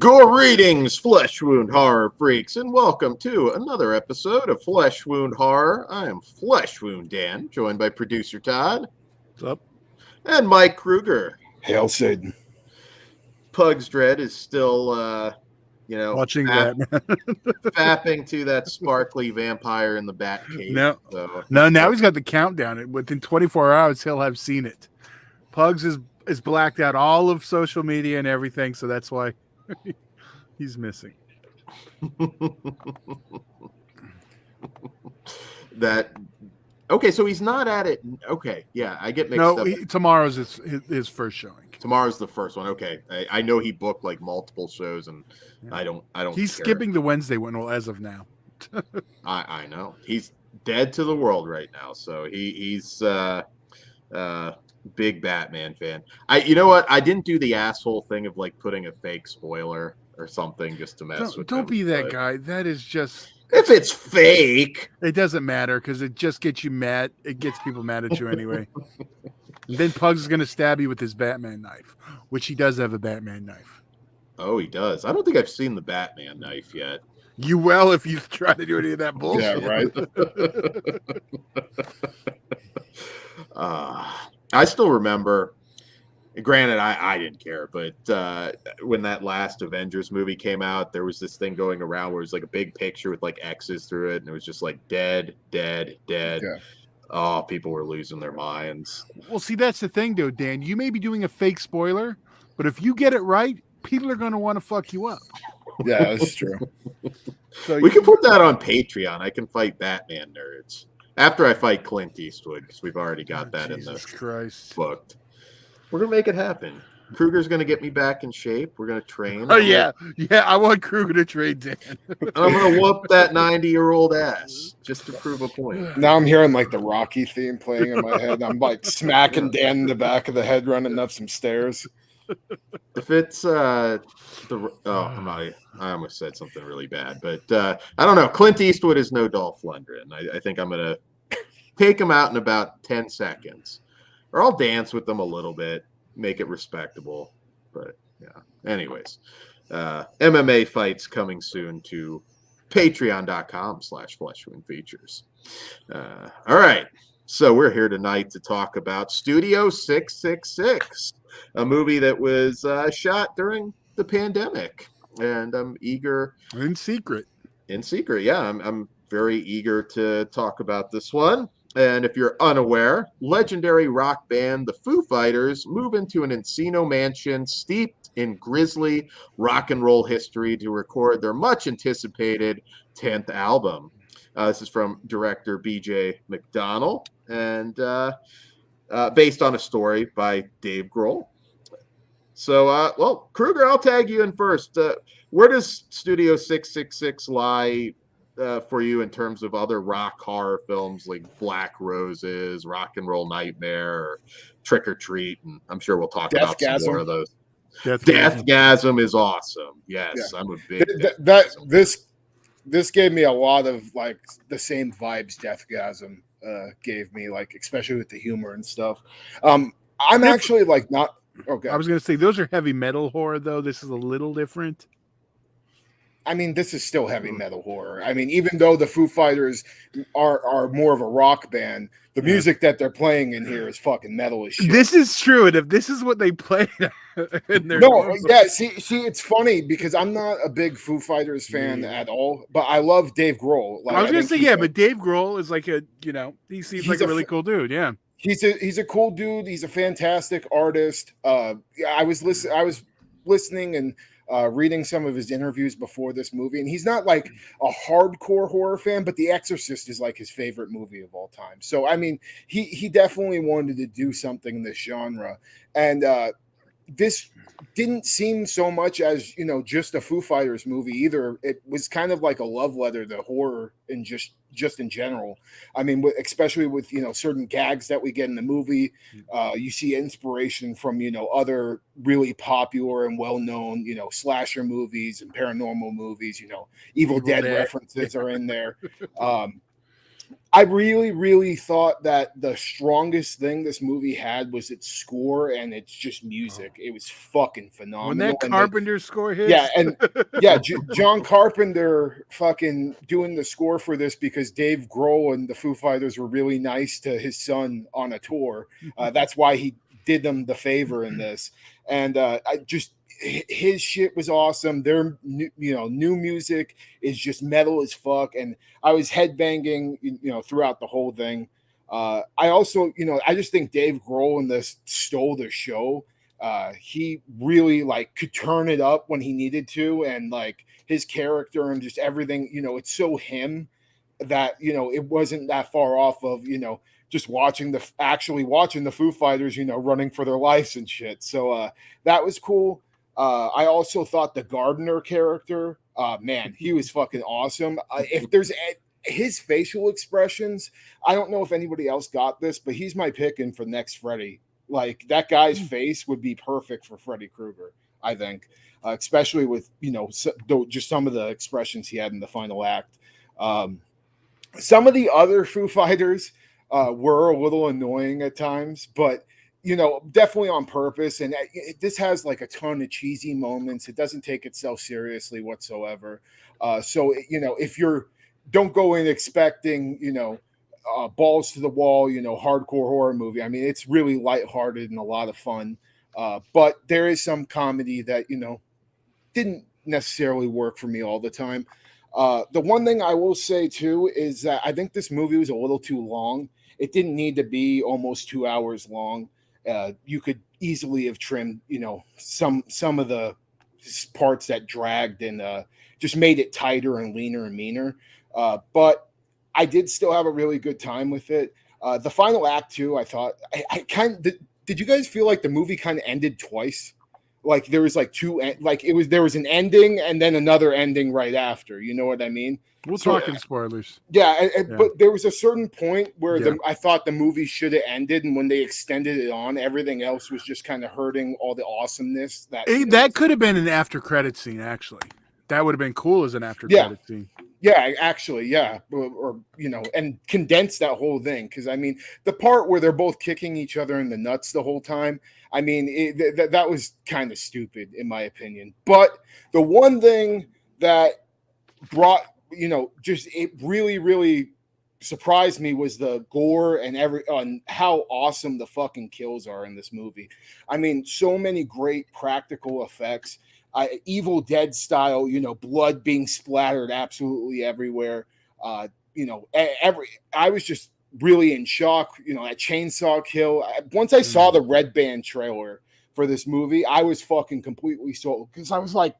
Greetings, Flesh Wound Horror freaks, and welcome to another episode of Flesh Wound Horror. I am Flesh Wound Dan, joined by producer Todd. What's up? And Mike Kruger. Hail Satan. Pug's Dread is still, Watching Batman. fapping to that sparkly vampire in the bat cave. Now he's got the countdown. Within 24 hours, he'll have seen it. Pugs is blacked out all of social media and everything, so that's why he's missing. Okay, so he's not at it. Okay, yeah, I get mixed up. Tomorrow's his first showing. Tomorrow's the first one. Okay, I know he booked like multiple shows, and yeah. I don't. He's skipping the Wednesday one. Well, as of now, I know he's dead to the world right now. So he's big Batman fan. You know what? I didn't do the asshole thing of like putting a fake spoiler or something just to mess with. Don't be that guy. That is just. If it's fake, it doesn't matter because it just gets you mad. It gets people mad at you anyway. And then Pugs is going to stab you with his Batman knife, which he does have a Batman knife. Oh, he does. I don't think I've seen the Batman knife yet. You will if you try to do any of that bullshit. Yeah, right. I still remember. Granted, I didn't care, but when that last Avengers movie came out, there was this thing going around where it was like a big picture with like X's through it, and it was just like dead. Yeah. Oh, people were losing their minds. Well, see, that's the thing, though, Dan. You may be doing a fake spoiler, but if you get it right, people are going to want to fuck you up. Yeah, that's true. So we can put that on Patreon. I can fight Batman nerds after I fight Clint Eastwood because we've already got that in the booked. We're going to make it happen. Kruger's going to get me back in shape. We're going to train. Oh, yeah. Yeah, I want Kruger to train Dan. I'm going to whoop that 90-year-old ass just to prove a point. Now I'm hearing like the Rocky theme playing in my head. I'm like smacking Dan in the back of the head running up some stairs. If it's I almost said something really bad, but I don't know. Clint Eastwood is no Dolph Lundgren. I think I'm going to take him out in about 10 seconds. Or I'll dance with them a little bit, make it respectable. But yeah. Anyways, MMA fights coming soon to patreon.com/fleshwoundfeatures. All right. So we're here tonight to talk about Studio 666, a movie that was shot during the pandemic. And I'm eager. In secret, yeah. I'm very eager to talk about this one. And if you're unaware, legendary rock band The Foo Fighters move into an Encino mansion steeped in grisly rock and roll history to record their much-anticipated 10th album. This is from director B.J. McDonnell and based on a story by Dave Grohl. So, Kruger, I'll tag you in first. Where does Studio 666 lie for you in terms of other rock horror films like Black Roses, Rock and Roll Nightmare, or Trick or Treat? And I'm sure we'll talk about some more of those. Deathgasm is awesome. Yes, yeah. I'm a big this gave me a lot of like the same vibes Deathgasm gave me, like especially with the humor and stuff. I'm actually like not okay. I was gonna say those are heavy metal horror though. This is a little different. I mean, this is still heavy metal horror. I mean, even though the Foo Fighters are more of a rock band, the music that they're playing in here is fucking metal as shit. This is true, and if this is what they play in their see, it's funny because I'm not a big Foo Fighters fan at all, but I love Dave Grohl. Like, I was gonna say, but Dave Grohl is like he seems like a really cool dude. Yeah, he's a cool dude. He's a fantastic artist. I was listening and reading some of his interviews before this movie, and he's not like a hardcore horror fan, but The Exorcist is like his favorite movie of all time. So I mean, he definitely wanted to do something in this genre, and this didn't seem so much as just a Foo Fighters movie either. It was kind of like a love letter to horror and just in general. I mean, especially with certain gags that we get in the movie, you see inspiration from other really popular and well-known slasher movies and paranormal movies. Evil Dead references are in there. I really, really thought that the strongest thing this movie had was its score and its just music. It was fucking When phenomenal. that Carpenter score Yeah, hits, and John Carpenter fucking doing the score for this because Dave Grohl and the Foo Fighters were really nice to his son on a tour. That's why he did them the favor in this. And I just his shit was awesome. Their new music is just metal as fuck, and I was headbanging throughout the whole thing. I also I just think Dave Grohl in this stole the show. He really like could turn it up when he needed to, and like his character and just everything, it's so him that it wasn't that far off of just actually watching the Foo Fighters running for their lives and shit. So that was cool. I also thought the gardener character, man, he was fucking awesome. If there's his facial expressions, I don't know if anybody else got this, but he's my picking for next Freddy. Like that guy's face would be perfect for Freddy Krueger, I think, especially with just some of the expressions he had in the final act. Some of the other Foo Fighters were a little annoying at times, but definitely on purpose. And this has like a ton of cheesy moments. It doesn't take itself seriously whatsoever. So if you're don't go in expecting balls to the wall, hardcore horror movie. I mean, it's really lighthearted and a lot of fun. But there is some comedy that, didn't necessarily work for me all the time. The one thing I will say too is that I think this movie was a little too long. It didn't need to be almost 2 hours long. You could easily have trimmed, some of the parts that dragged and just made it tighter and leaner and meaner. But I did still have a really good time with it. The final act too, I thought I kind of did you guys feel like the movie kind of ended twice? Like there was like there was an ending and then another ending right after. You know what I mean? we'll talk in spoilers. Yeah, but there was a certain point where I thought the movie should have ended, and when they extended it on, everything else was just kind of hurting all the awesomeness. That could have been an after credit scene, actually. That would have been cool as an after credit scene. Yeah, actually, yeah, or and condense that whole thing, because I mean, the part where they're both kicking each other in the nuts the whole time, I mean, that was kind of stupid in my opinion. But the one thing that brought just it really, really surprised me was the gore and how awesome the fucking kills are in this movie. I mean, so many great practical effects. Evil Dead style, blood being splattered absolutely everywhere. I was just really in shock. That chainsaw kill. Once I saw the Red Band trailer for this movie, I was fucking completely sold because I was like,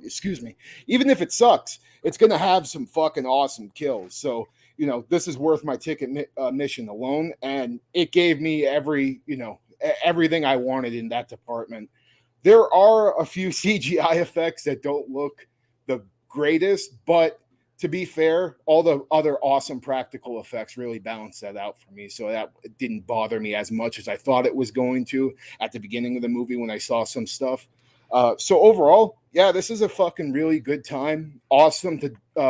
excuse me, even if it sucks, it's gonna have some fucking awesome kills. So this is worth my ticket mission alone, and it gave me everything I wanted in that department. There are a few CGI effects that don't look the greatest, but to be fair, all the other awesome practical effects really balance that out for me. So that didn't bother me as much as I thought it was going to at the beginning of the movie when I saw some stuff. So overall, yeah, this is a fucking really good time. Awesome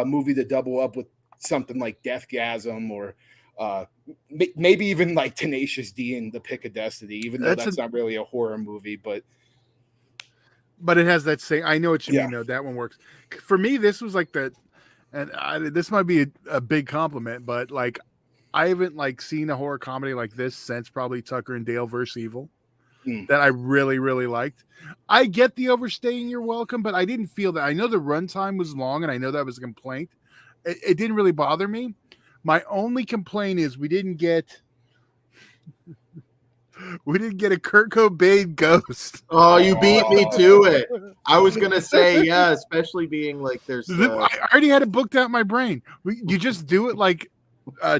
movie to double up with something like Deathgasm or maybe even like Tenacious D and The Pick of Destiny, even though that's not really a horror movie, but it has that same. I know what you mean. Though that one works for me. This was like this might be a big compliment, but like I haven't seen a horror comedy like this since probably Tucker and Dale vs. Evil. That I really, really liked. I get the overstaying your welcome, but I didn't feel that. I know the runtime was long, and I know that was a complaint. It didn't really bother me. My only complaint is we didn't get a Kurt Cobain ghost. Oh, you beat me to it. I was gonna say, yeah, especially being like there's. I already had it booked out in my brain. You just do it like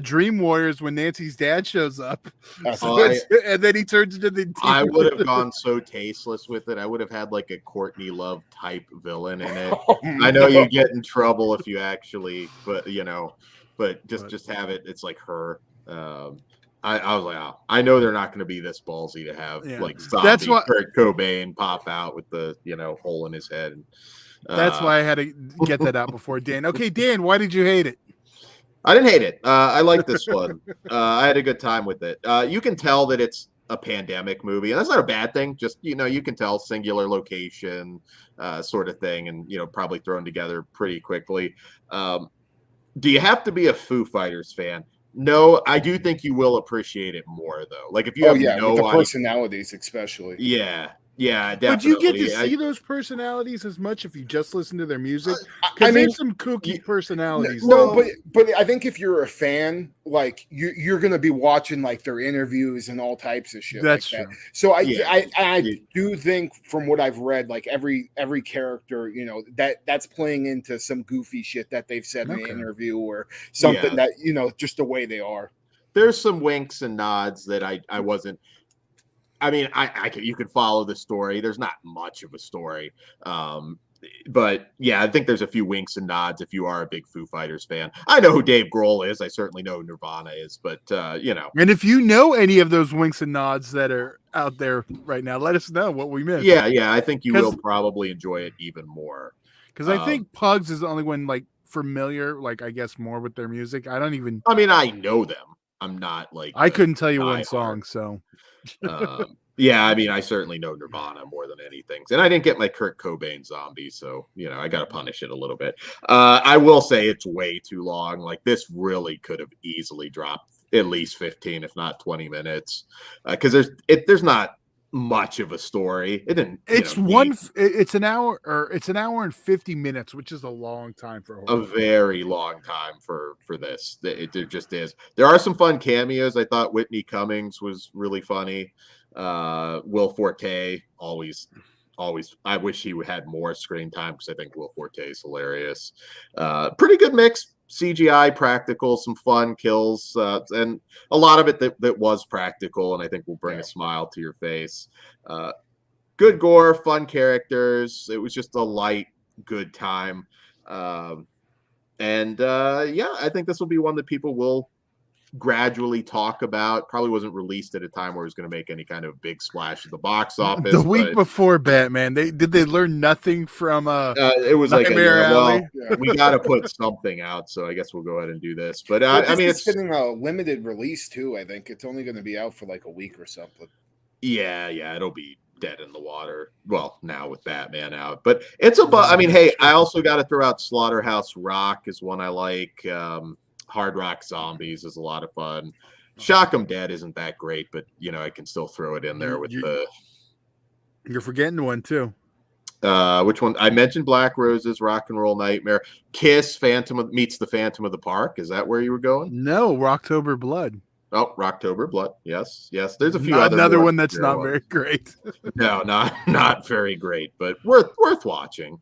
Dream Warriors when Nancy's dad shows up, and then he turns into the. I would have gone so tasteless with it. I would have had like a Courtney Love type villain in it. I know you get in trouble if you actually, but just have it. It's like her. I was like, oh, I know they're not going to be this ballsy to have like zombie Kurt Cobain pop out with the hole in his head. That's why I had to get that out before Dan. Okay, Dan, why did you hate it? I didn't hate it. I like this one. I had a good time with it. You can tell that it's a pandemic movie, and that's not a bad thing. Just you can tell singular location, sort of thing, and probably thrown together pretty quickly. Do you have to be a Foo Fighters fan? No, I do think you will appreciate it more though. Like if you Oh have yeah, with the no idea, personalities especially. yeah, Would you get to definitely. see those personalities as much if you just listen to their music? I Because mean, there's some kooky personalities. no, though. but I think if you're a fan, like you're gonna be watching like their interviews and all types of shit That's like true. that. So Yeah, I do think from what I've read, like every character, that's playing into some goofy shit that they've said in Okay. the interview or something yeah. that just the way they are. There's some winks and nods that I wasn't. I mean, you could follow the story. There's not much of a story. But yeah, I think there's a few winks and nods if you are a big Foo Fighters fan. I know who Dave Grohl is. I certainly know who Nirvana is, but And if you know any of those winks and nods that are out there right now, let us know what we missed. yeah, I think you will probably enjoy it even more. Because I think Pugs is the only one like familiar, like I guess more with their music. I mean, I know them. I'm not like I couldn't tell you one diehard. song, so yeah, I mean, I certainly know Nirvana more than anything, and I didn't get my Kurt Cobain zombie, so I got to punish it a little bit. I will say it's way too long. Like this really could have easily dropped at least 15, if not 20 minutes, because there's not much of a story. It didn't. It's an hour and 50 minutes, which is a long time for a very long time for this. It just is. There are some fun cameos. I thought Whitney Cummings was really funny. Will Forte always. I wish he had more screen time because I think Will Forte is hilarious. Pretty good mix. CGI, practical, some fun kills, and a lot of it that was practical, and I think will bring a smile to your face. Good gore, fun characters. It was just a light, good time. I think this will be one that people will gradually talk about. Probably wasn't released at a time where it was going to make any kind of big splash at the box office. The week before Batman, did they learn nothing from it was Nightmare Alley? We got to put something out, so I guess we'll go ahead and do this. But it's getting a limited release too. I think it's only going to be out for like a week or something. Yeah, it'll be dead in the water. Well, now with Batman out, but it's I mean, hey, I also got to throw out Slaughterhouse Rock is one I like. Hard Rock Zombies is a lot of fun. Shock 'em Dead isn't that great, but I can still throw it in there with You're forgetting one too. Which one? I mentioned Black Roses, Rock and Roll Nightmare, Kiss, meets the Phantom of the Park. Is that where you were going? No, Rocktober Blood. Oh, Rocktober Blood. Yes. There's a few another one that's not very great. No, not very great, but worth watching.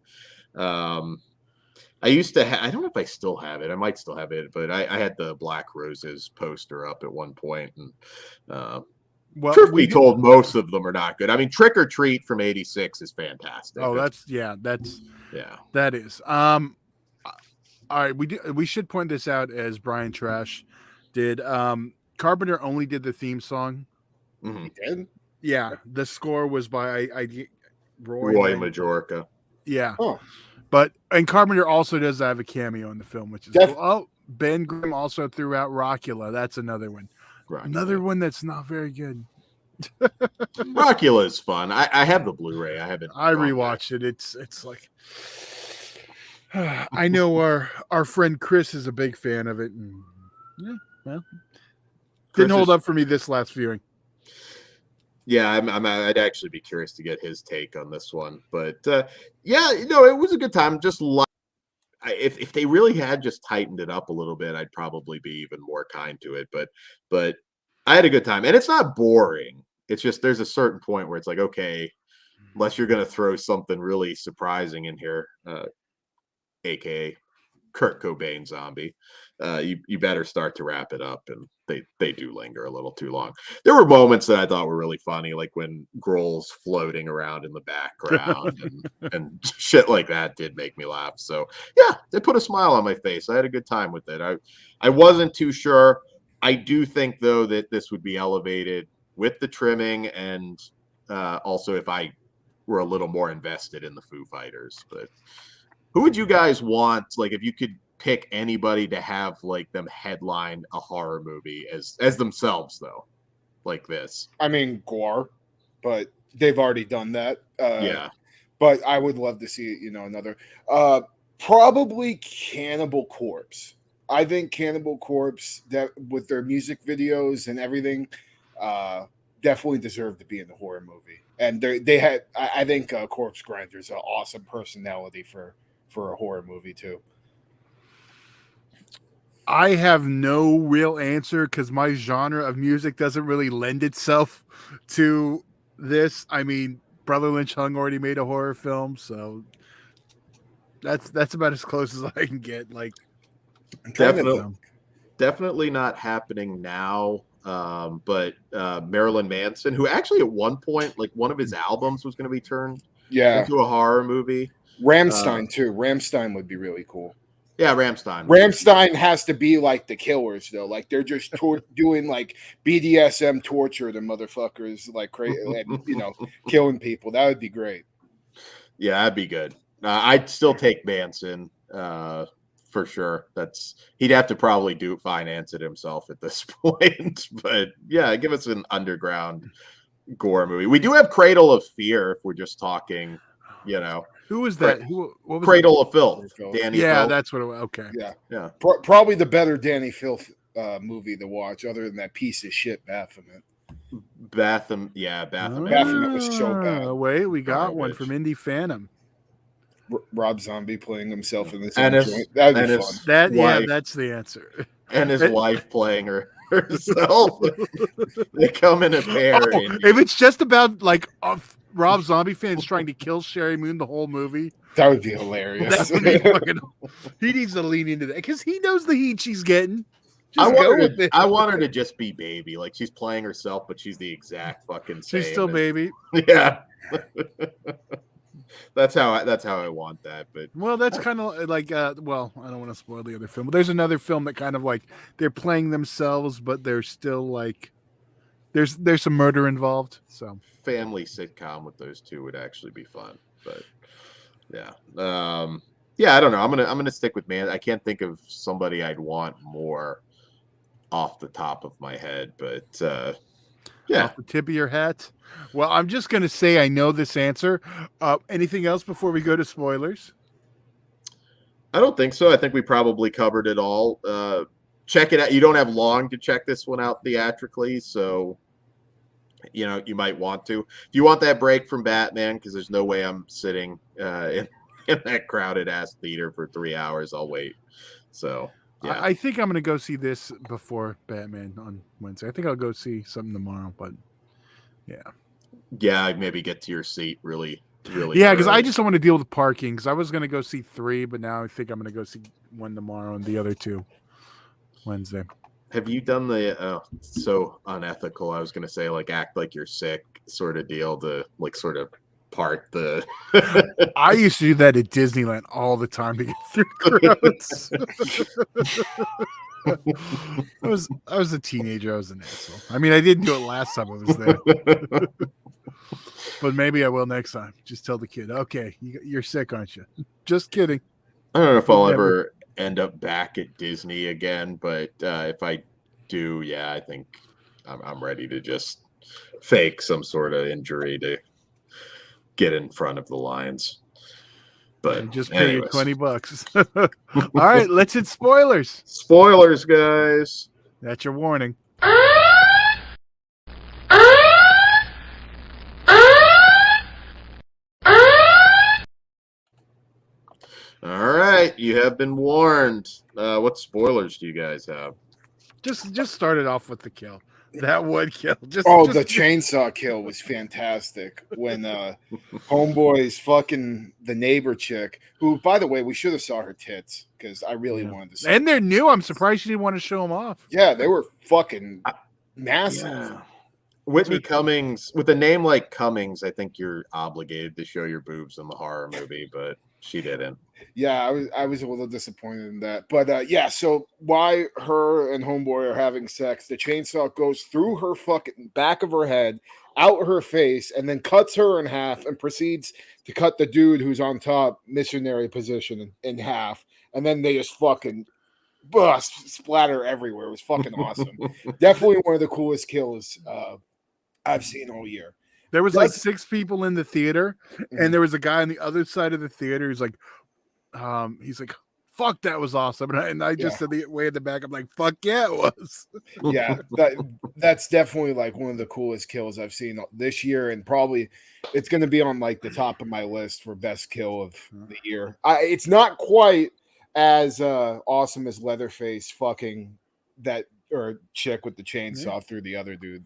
I used to I don't know if I still have it. I might still have it, but I had the Black Roses poster up at one point, and truth be told, most of them are not good. I mean, Trick or Treat from '86 is fantastic. Oh, that is. All right, we should point this out as Brian Trash did. Carpenter only did the theme song. Mm-hmm. He did? Yeah, the score was by Roy Majorca. Yeah. Oh. And Carpenter also does have a cameo in the film, which is cool. Oh, Ben Grimm also threw out Rockula. That's another one. Another one that's not very good. Rockula is fun. I have the Blu-ray. I rewatched it. It's like I know our friend Chris is a big fan of it, and didn't hold up for me this last viewing. Yeah, I'd actually be curious to get his take on this one, but it was a good time. Just like if they really had just tightened it up a little bit, I'd probably be even more kind to it. But I had a good time, and it's not boring. It's just there's a certain point where it's like, okay, unless you're going to throw something really surprising in here, aka Kurt Cobain zombie, you better start to wrap it up, and they do linger a little too long. There were moments that I thought were really funny, like when Grohl's floating around in the background and shit like that did make me laugh. So yeah, they put a smile on my face. I had a good time with it. I wasn't too sure. I do think though that this would be elevated with the trimming, and also if I were a little more invested in the Foo Fighters. But who would you guys want? Like if you could pick anybody to have like them headline a horror movie as themselves though, like this. I mean, Gore, but they've already done that. Yeah. But I would love to see, another. Probably Cannibal Corpse. I think Cannibal Corpse, that with their music videos and everything, definitely deserve to be in the horror movie. And they had, I think, Corpse Grinder's an awesome personality for a horror movie too. I have no real answer because my genre of music doesn't really lend itself to this. I mean, Brother Lynch Hung already made a horror film, so that's about as close as I can get. Like, definitely not happening now. But Marilyn Manson, who actually at one point, like one of his albums was going to be turned into a horror movie. Rammstein too. Rammstein would be really cool. Yeah, Rammstein. Rammstein has to be like the Killers, though. Like they're just doing like BDSM torture to motherfuckers, like crazy, killing people. That would be great. Yeah, that'd be good. I'd still take Manson for sure. He'd have to probably finance it himself at this point. But yeah, give us an underground gore movie. We do have Cradle of Fear if we're just talking, Who was that? What was Cradle of Filth? Danny Filth. That's what it was. Okay. Yeah. Probably the better Danny Filth movie to watch, other than that piece of shit Baphomet. Baphomet was so bad. Wait, we got one from Indie Phantom. Rob Zombie playing himself in this joint. That'd be fun. That's the answer. And his wife playing herself. They come in a pair. If it's just about like Rob Zombie fans trying to kill Sherry Moon the whole movie, that would be hilarious. He needs to lean into that because he knows the heat she's getting. I want her to just be Baby, like she's playing herself, but she's the exact fucking same. She's still Baby. Yeah. That's how I want that. But that's kind of like I don't want to spoil the other film, but there's another film that kind of like they're playing themselves, but they're still like there's some murder involved. So family sitcom with those two would actually be fun. But yeah, I don't know. I'm gonna stick with I can't think of somebody I'd want more off the top of my head, but yeah, off the tip of your hat. Well, I'm just gonna say I know this answer. Anything else before we go to spoilers? I don't think so. I think we probably covered it all. Check it out. You don't have long to check this one out theatrically, so you might want to. If you want that break from Batman, because there's no way I'm sitting in that crowded ass theater for 3 hours, I'll wait. So yeah. I think I'm gonna go see this before Batman on Wednesday. I think I'll go see something tomorrow, but yeah, maybe get to your seat really. Yeah, because I just don't want to deal with parking. Because I was gonna go see 3, but now I think I'm gonna go see 1 tomorrow and the other 2 Wednesday. Have you done the so unethical? I was gonna say like act like you're sick sort of deal to like sort of part the. I used to do that at Disneyland all the time to get through crowds. I was a teenager. I was an asshole. I mean, I didn't do it last time I was there, but maybe I will next time. Just tell the kid, okay, you're sick, aren't you? Just kidding. I don't know if I'll ever end up back at Disney again, but if I do, I think I'm ready to just fake some sort of injury to get in front of the lines. But just pay you $20. All right, let's hit spoilers. Spoilers, guys. That's your warning. All right, you have been warned. What spoilers do you guys have? Just start it off with the kill. That one kill. The chainsaw kill was fantastic. When homeboy's fucking the neighbor chick, who, by the way, we should have saw her tits because I really wanted to see. And they're new. I'm surprised she didn't want to show them off. Yeah, they were fucking massive. Yeah. Whitney Cummings, with a name like Cummings, I think you're obligated to show your boobs in the horror movie, but she didn't. Yeah, I was a little disappointed in that. But so why her and homeboy are having sex, the chainsaw goes through her fucking back of her head, out her face, and then cuts her in half and proceeds to cut the dude who's on top, missionary position, in half. and then they just fucking splatter everywhere. It was fucking awesome. Definitely one of the coolest kills I've seen all year. There was like 6 people in the theater, and there was a guy on the other side of the theater who's like, fuck, that was awesome. And I just said the way in the back, I'm like, fuck yeah, it was. Yeah, that's definitely like one of the coolest kills I've seen this year, and probably it's going to be on like the top of my list for best kill of the year. It's not quite as awesome as Leatherface fucking that or chick with the chainsaw through the other dude.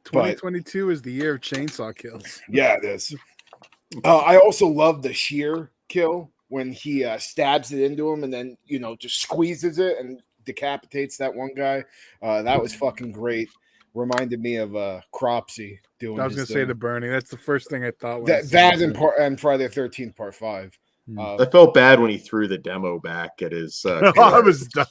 2022 is the year of chainsaw kills. Yeah, it is. I also love the shear kill when he stabs it into him and then, just squeezes it and decapitates that one guy. That was fucking great. Reminded me of Cropsy doing. I was going to say the burning. That's the first thing I thought. And Friday the 13th Part 5. I felt bad when he threw the demo back at his. I was done.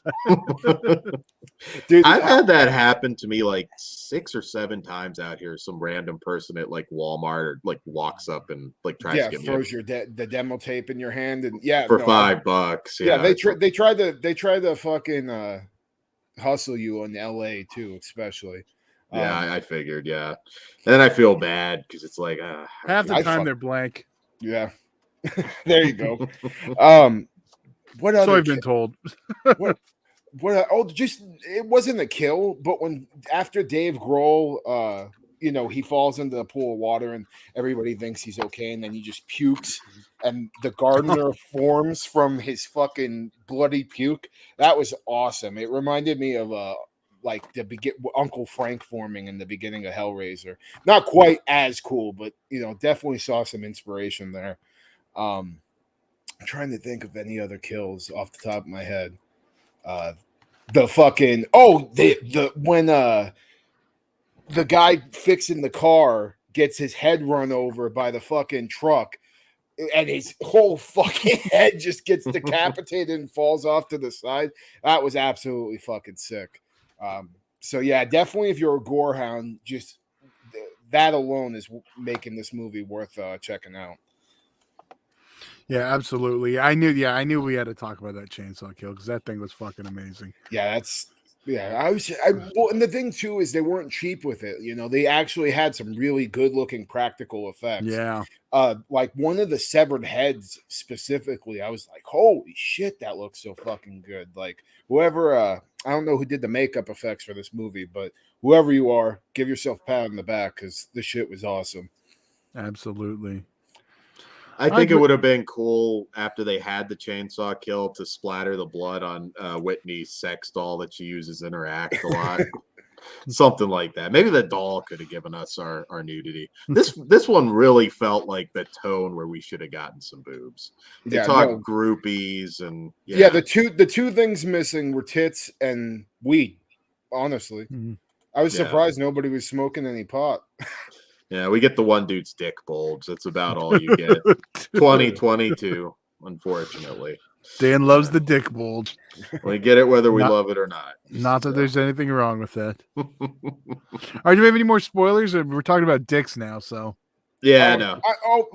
Dude, I've had that happen to me like 6 or 7 times out here. Some random person at like Walmart or like walks up and like tries to get throws the demo tape in your hand and for $5. Yeah, they try to fucking hustle you in LA too, especially. Yeah, I figured. Yeah, and then I feel bad because it's like half the time they're blank. Yeah. There you go. What other? So I've been told. Just it wasn't a kill, but after Dave Grohl, he falls into the pool of water and everybody thinks he's okay, and then he just pukes, and the gardener forms from his fucking bloody puke. That was awesome. It reminded me of like Uncle Frank forming in the beginning of Hellraiser. Not quite as cool, but definitely saw some inspiration there. I'm trying to think of any other kills off the top of my head. When the guy fixing the car gets his head run over by the fucking truck and his whole fucking head just gets decapitated and falls off to the side. That was absolutely fucking sick. So yeah, definitely if you're a gore hound, just that alone is making this movie worth checking out. Yeah, absolutely. I knew we had to talk about that chainsaw kill because that thing was fucking amazing. Yeah, and the thing too is they weren't cheap with it. They actually had some really good looking practical effects. Yeah. Like one of the severed heads specifically, I was like, holy shit, that looks so fucking good. Like whoever, I don't know who did the makeup effects for this movie, but whoever you are, give yourself a pat on the back because the shit was awesome. Absolutely. I think it would have been cool after they had the chainsaw kill to splatter the blood on Whitney's sex doll that she uses in her act a lot. Something like that. Maybe the doll could have given us our nudity. This one really felt like the tone where we should have gotten some boobs. They talk groupies and the two things missing were tits and weed. Honestly, I was surprised nobody was smoking any pot. Yeah, we get the one dude's dick bulge. That's about all you get. 2022, unfortunately. Dan loves the dick bulge. We get it whether we love it or not. Not that there's anything wrong with that. All right, do we have any more spoilers? We're talking about dicks now, so. Yeah, no.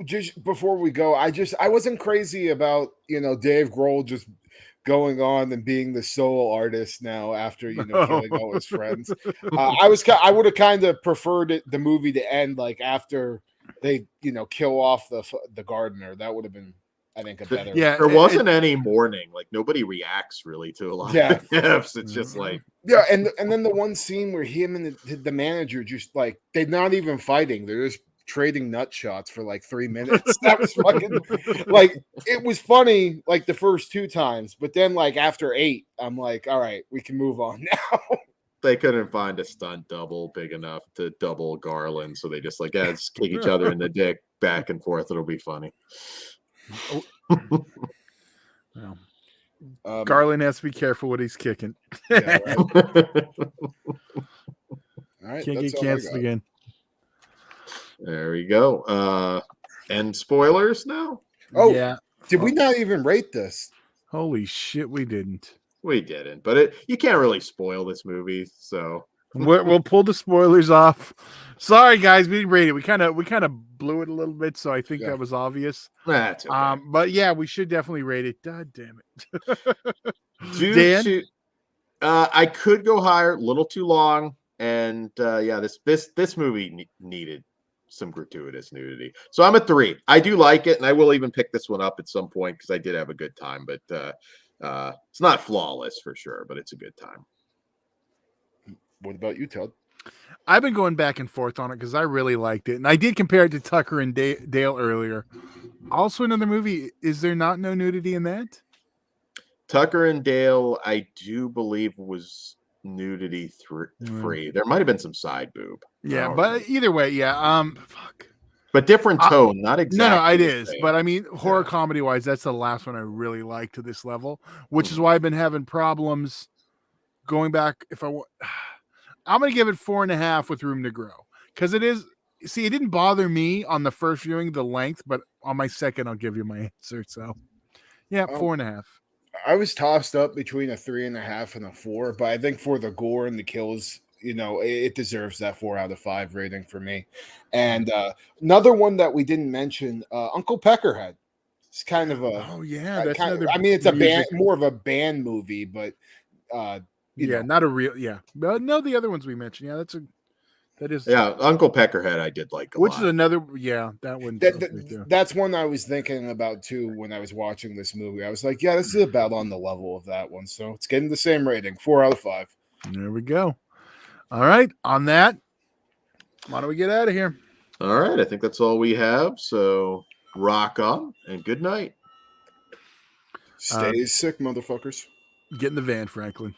Just before we go, I wasn't crazy about, Dave Grohl just going on and being the solo artist now after killing all his friends. I would have kind of preferred the movie to end like after they kill off the gardener. That would have been, I think, a better. Yeah, there wasn't any mourning. Like nobody reacts really to a lot of deaths. It's just like and then the one scene where him and the manager just like they're not even fighting. They're just trading nut shots for like 3 minutes. That was fucking like it was funny like the first 2 times, but then like after 8, I'm like, all right, we can move on now. They couldn't find a stunt double big enough to double Garland, so they just like just kick each other in the dick back and forth. It'll be funny. Garland has to be careful what he's kicking. Yeah, right. All right, can't get canceled again. There we go. And spoilers now? Oh, yeah. Did we not even rate this? Holy shit, we didn't. We didn't, but you can't really spoil this movie, so We'll pull the spoilers off. Sorry, guys, we didn't rate it. We kind of blew it a little bit, so I think that was obvious. That's okay. But yeah, we should definitely rate it. God damn it, Due Dan. to I could go higher, a little too long, and yeah, this movie needed some gratuitous nudity. So I'm at 3. I do like it, and I will even pick this one up at some point because I did have a good time. But it's not flawless for sure, but it's a good time. What about you, Todd? I've been going back and forth on it because I really liked it, and I did compare it to Tucker and Dale earlier. Also, another movie. Is there not no nudity in that? Tucker and Dale, I do believe was nudity free. There might have been some side boob. Yeah, but either way, yeah. Fuck. But different tone, not exactly. No, it is. But I mean, horror comedy wise, that's the last one I really liked to this level, which is why I've been having problems going back. I'm going to give it 4.5 with room to grow because it is. See, it didn't bother me on the first viewing, the length, but on my second, I'll give you my answer. So, yeah, 4.5. I was tossed up between a 3.5 and a 4, but I think for the gore and the kills, it deserves that 4 out of 5 rating for me. And another one that we didn't mention, Uncle Peckerhead. It's kind of a that's another. I mean, it's a band, more of a band movie, but not a real. Yeah, but no, the other ones we mentioned. Yeah, that is. Yeah, Uncle Peckerhead, I did like a which lot. is another. Yeah, that one. That's one I was thinking about too when I was watching this movie. I was like, yeah, this is about on the level of that one, so it's getting the same rating, 4 out of 5. There we go. All right, on that, why don't we get out of here? All right, I think that's all we have. So rock on and good night. Stay sick, motherfuckers. Get in the van, Franklin.